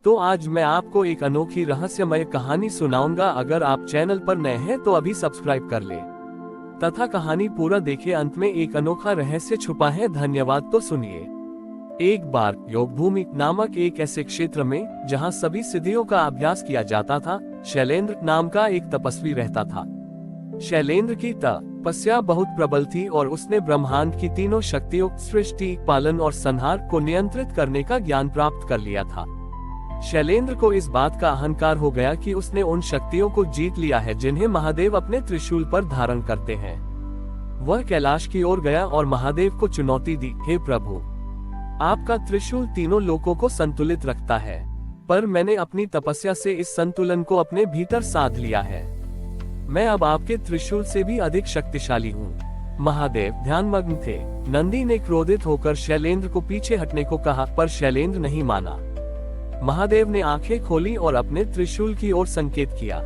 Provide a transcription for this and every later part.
तो आज मैं आपको एक अनोखी रहस्यमय कहानी सुनाऊंगा। अगर आप चैनल पर नए हैं तो अभी सब्सक्राइब कर ले तथा कहानी पूरा देखिए। अंत में एक अनोखा रहस्य छुपा है। धन्यवाद। तो सुनिए। एक बार योगभूमि नामक एक ऐसे क्षेत्र में जहां सभी सिद्धियों का अभ्यास किया जाता था, शैलेंद्र नाम का एक तपस्वी रहता था। शैलेंद्र की तपस्या बहुत प्रबल थी और उसने ब्रह्मांड की तीनों शक्तियों सृष्टि, पालन और संहार को नियंत्रित करने का ज्ञान प्राप्त कर लिया था। शैलेंद्र को इस बात का अहंकार हो गया कि उसने उन शक्तियों को जीत लिया है जिन्हें महादेव अपने त्रिशूल पर धारण करते हैं। वह कैलाश की ओर गया और महादेव को चुनौती दी, हे प्रभु, आपका त्रिशूल तीनों लोकों को संतुलित रखता है, पर मैंने अपनी तपस्या से इस संतुलन को अपने भीतर साध लिया है। मैं अब आपके त्रिशूल से भी अधिक शक्तिशाली हूँ। महादेव ध्यानमग्न थे। नंदी ने क्रोधित होकर शैलेंद्र को पीछे हटने को कहा, पर शैलेंद्र नहीं माना। महादेव ने आंखें खोली और अपने त्रिशूल की ओर संकेत किया।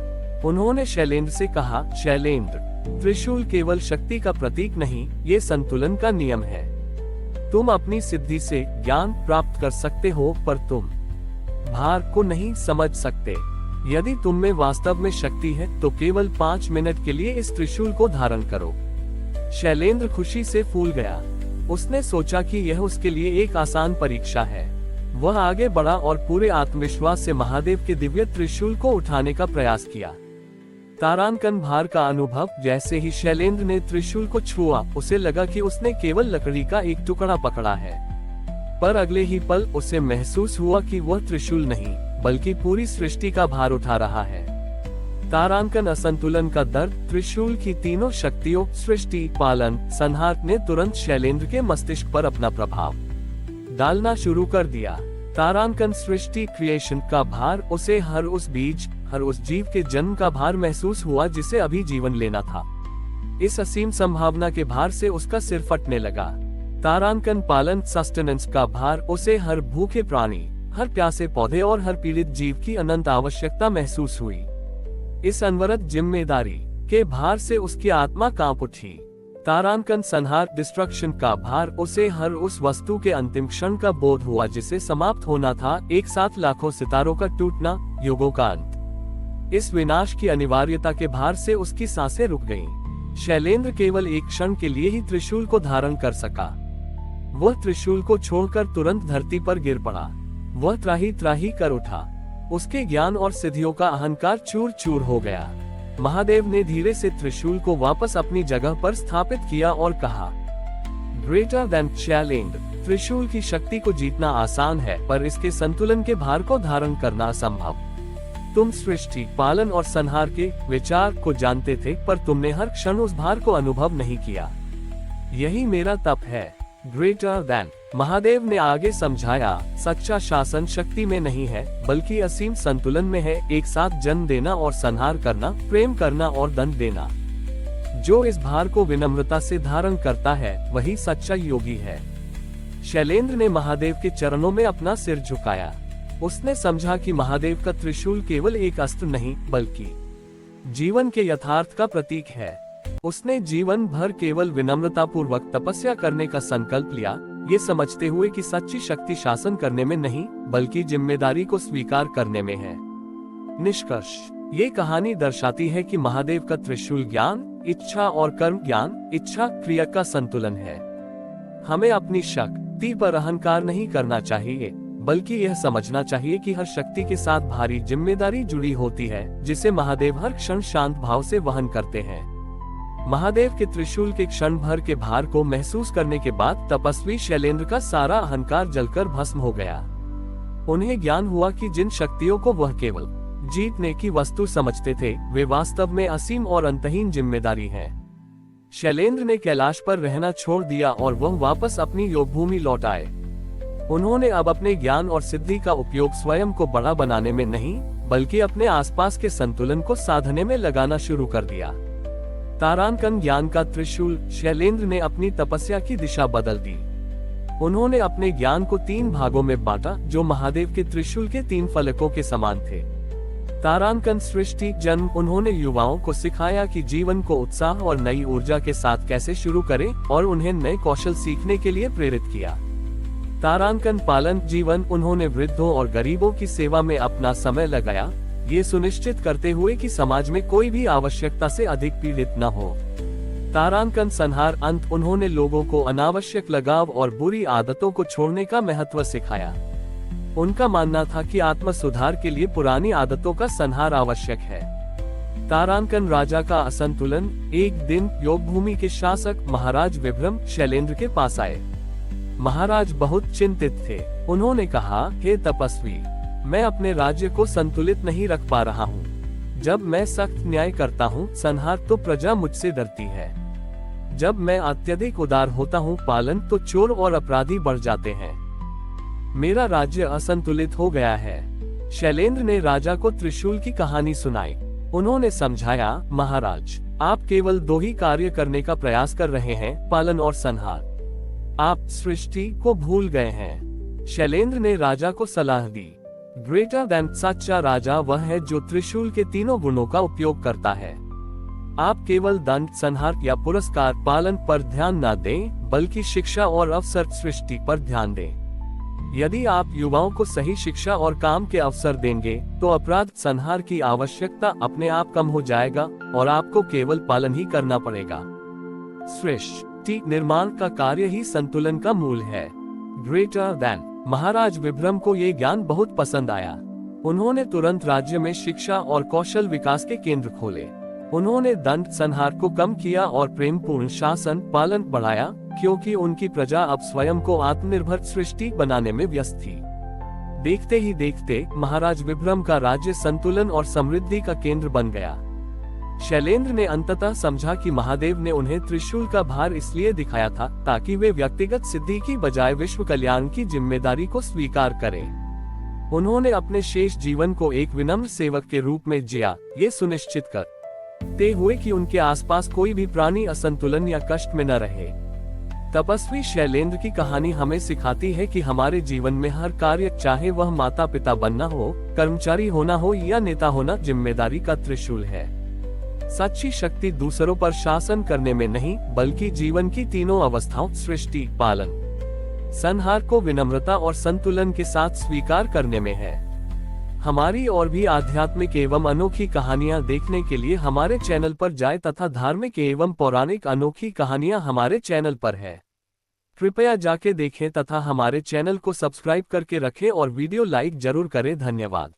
उन्होंने शैलेंद्र से कहा, शैलेंद्र, त्रिशूल केवल शक्ति का प्रतीक नहीं, ये संतुलन का नियम है। तुम अपनी सिद्धि से ज्ञान प्राप्त कर सकते हो, पर तुम भार को नहीं समझ सकते। यदि तुम में वास्तव में शक्ति है तो केवल 5 मिनट के लिए इस त्रिशूल को धारण करो। शैलेंद्र खुशी से फूल गया। उसने सोचा कि यह उसके लिए एक आसान परीक्षा है। वह आगे बढ़ा और पूरे आत्मविश्वास से महादेव के दिव्य त्रिशूल को उठाने का प्रयास किया। तारांकन भार का अनुभव। जैसे ही शैलेंद्र ने त्रिशूल को छुआ, उसे लगा कि उसने केवल लकड़ी का एक टुकड़ा पकड़ा है, पर अगले ही पल उसे महसूस हुआ कि वह त्रिशूल नहीं बल्कि पूरी सृष्टि का भार उठा रहा है। तारांकन असंतुलन का दर्द। त्रिशूल की तीनों शक्तियों सृष्टि, पालन, संहार ने तुरंत शैलेंद्र के मस्तिष्क पर अपना प्रभाव डालना शुरू कर दिया। तारांकन सृष्टि क्रिएशन का भार। उसे हर उस बीज, हर उस जीव के जन्म का भार महसूस हुआ जिसे अभी जीवन लेना था। इस असीम संभावना के भार से उसका सिर फटने लगा। तारांकन पालन सस्टेनेंस का भार। उसे हर भूखे प्राणी, हर प्यासे पौधे और हर पीड़ित जीव की अनंत आवश्यकता महसूस हुई। इस अनवरत जिम्मेदारी के भार से उसकी आत्मा कांप उठी। तारांकन संहार डिस्ट्रक्शन का भार। उसे हर उस वस्तु के अंतिम क्षण का बोध हुआ जिसे समाप्त होना था, एक साथ लाखों सितारों का टूटना, युगों का अंत। इस विनाश की अनिवार्यता के भार से उसकी सांसें रुक गईं। शैलेंद्र केवल एक क्षण के लिए ही त्रिशूल को धारण कर सका। वह त्रिशूल को छोड़कर तुरंत धरती पर गिर पड़ा। वह त्राही त्राही कर उठा। उसके ज्ञान और सिद्धियों का अहंकार चूर चूर हो गया। महादेव ने धीरे से त्रिशूल को वापस अपनी जगह पर स्थापित किया और कहा, ग्रेटर देन शैलेंद्र, त्रिशूल की शक्ति को जीतना आसान है, पर इसके संतुलन के भार को धारण करना असंभव। तुम सृष्टि, पालन और संहार के विचार को जानते थे, पर तुमने हर क्षण उस भार को अनुभव नहीं किया। यही मेरा तप है। Greater than. महादेव ने आगे समझाया, सच्चा शासन शक्ति में नहीं है बल्कि असीम संतुलन में है। एक साथ जन्म देना और संहार करना, प्रेम करना और दंड देना। जो इस भार को विनम्रता से धारण करता है वही सच्चा योगी है। शैलेंद्र ने महादेव के चरणों में अपना सिर झुकाया। उसने समझा कि महादेव का त्रिशूल केवल एक अस्त्र नहीं बल्कि जीवन के यथार्थ का प्रतीक है। उसने जीवन भर केवल विनम्रता पूर्वक तपस्या करने का संकल्प लिया, ये समझते हुए कि सच्ची शक्ति शासन करने में नहीं बल्कि जिम्मेदारी को स्वीकार करने में है। निष्कर्ष। ये कहानी दर्शाती है कि महादेव का त्रिशूल ज्ञान, इच्छा और कर्म ज्ञान, इच्छा क्रिया का संतुलन है। हमें अपनी शक्ति पर अहंकार नहीं करना चाहिए, बल्कि यह समझना चाहिए कि हर शक्ति के साथ भारी जिम्मेदारी जुड़ी होती है, जिसे महादेव हर क्षण शांत भाव से वहन करते हैं। महादेव के त्रिशूल के क्षण भर के भार को महसूस करने के बाद तपस्वी शैलेंद्र का सारा अहंकार जलकर भस्म हो गया। उन्हें ज्ञान हुआ कि जिन शक्तियों को वह केवल जीतने की वस्तु समझते थे, वे वास्तव में असीम और अंतहीन जिम्मेदारी है। शैलेंद्र ने कैलाश पर रहना छोड़ दिया और वह वापस अपनी योगभूमि लौट आए। उन्होंने अब अपने ज्ञान और सिद्धि का उपयोग स्वयं को बड़ा बनाने में नहीं बल्कि अपने आसपास के संतुलन को साधने में लगाना शुरू कर दिया। तारांकन ज्ञान का त्रिशूल। शैलेंद्र ने अपनी तपस्या की दिशा बदल दी। उन्होंने अपने ज्ञान को 3 भागों में बांटा, जो महादेव के त्रिशूल के 3 फलकों के समान थे। तारांकन सृष्टि जन्म। उन्होंने युवाओं को सिखाया कि जीवन को उत्साह और नई ऊर्जा के साथ कैसे शुरू करें और उन्हें नए कौशल सीखने के लिए प्रेरित किया। तारांकन पालन जीवन उन्होंने वृद्धों और गरीबों की सेवा में अपना समय लगाया, ये सुनिश्चित करते हुए कि समाज में कोई भी आवश्यकता से अधिक पीड़ित न हो। तारांकन संहार अंत उन्होंने लोगों को अनावश्यक लगाव और बुरी आदतों को छोड़ने का महत्व सिखाया। उनका मानना था कि आत्म सुधार के लिए पुरानी आदतों का संहार आवश्यक है। तारांकन राजा का असंतुलन। एक दिन योगभूमि के शासक महाराज विभ्रम शैलेंद्र के पास आए। महाराज बहुत चिंतित थे। उन्होंने कहा, हे तपस्वी, मैं अपने राज्य को संतुलित नहीं रख पा रहा हूँ। जब मैं सख्त न्याय करता हूँ संहार तो प्रजा मुझसे डरती है। जब मैं अत्यधिक उदार होता हूँ पालन तो चोर और अपराधी बढ़ जाते हैं। मेरा राज्य असंतुलित हो गया है। शैलेंद्र ने राजा को त्रिशूल की कहानी सुनाई। उन्होंने समझाया, महाराज, आप केवल दो ही कार्य करने का प्रयास कर रहे हैं, पालन और संहार। आप सृष्टि को भूल गए हैं। शैलेंद्र ने राजा को सलाह दी, ग्रेटर देन सच्चा राजा वह है जो त्रिशूल के तीनों गुणों का उपयोग करता है। आप केवल दंड, संहार या पुरस्कार पालन पर ध्यान न दें, बल्कि शिक्षा और अवसर सृष्टि पर ध्यान दें। यदि आप युवाओं को सही शिक्षा और काम के अवसर देंगे, तो अपराध संहार की आवश्यकता अपने आप कम हो जाएगा और आपको केवल पालन ही करना पड़ेगा। सृष्टि निर्माण का कार्य ही संतुलन का मूल है। Greater than. महाराज विभ्रम को ये ज्ञान बहुत पसंद आया। उन्होंने तुरंत राज्य में शिक्षा और कौशल विकास के केंद्र खोले। उन्होंने दंड, संहार को कम किया और प्रेमपूर्ण शासन पालन बढ़ाया, क्योंकि उनकी प्रजा अब स्वयं को आत्मनिर्भर सृष्टि बनाने में व्यस्त थी। देखते ही देखते महाराज विभ्रम का राज्य संतुलन और समृद्धि का केंद्र बन गया। शैलेंद्र ने अंततः समझा कि महादेव ने उन्हें त्रिशूल का भार इसलिए दिखाया था ताकि वे व्यक्तिगत सिद्धि की बजाय विश्व कल्याण की जिम्मेदारी को स्वीकार करें। उन्होंने अपने शेष जीवन को एक विनम्र सेवक के रूप में जिया, ये सुनिश्चित करते हुए कि उनके आसपास कोई भी प्राणी असंतुलन या कष्ट में न रहे। तपस्वी शैलेंद्र की कहानी हमें सिखाती है कि हमारे जीवन में हर कार्य, चाहे वह माता पिता बनना हो, कर्मचारी होना हो या नेता होना, जिम्मेदारी का त्रिशूल है। सच्ची शक्ति दूसरों पर शासन करने में नहीं, बल्कि जीवन की तीनों अवस्थाओं सृष्टि, पालन, संहार को विनम्रता और संतुलन के साथ स्वीकार करने में है। हमारी और भी आध्यात्मिक एवं अनोखी कहानियां देखने के लिए हमारे चैनल पर जाएं तथा धार्मिक एवं पौराणिक अनोखी कहानियां हमारे चैनल पर है। कृपया जाके देखें तथा हमारे चैनल को सब्सक्राइब करके रखें और वीडियो लाइक जरूर करें। धन्यवाद।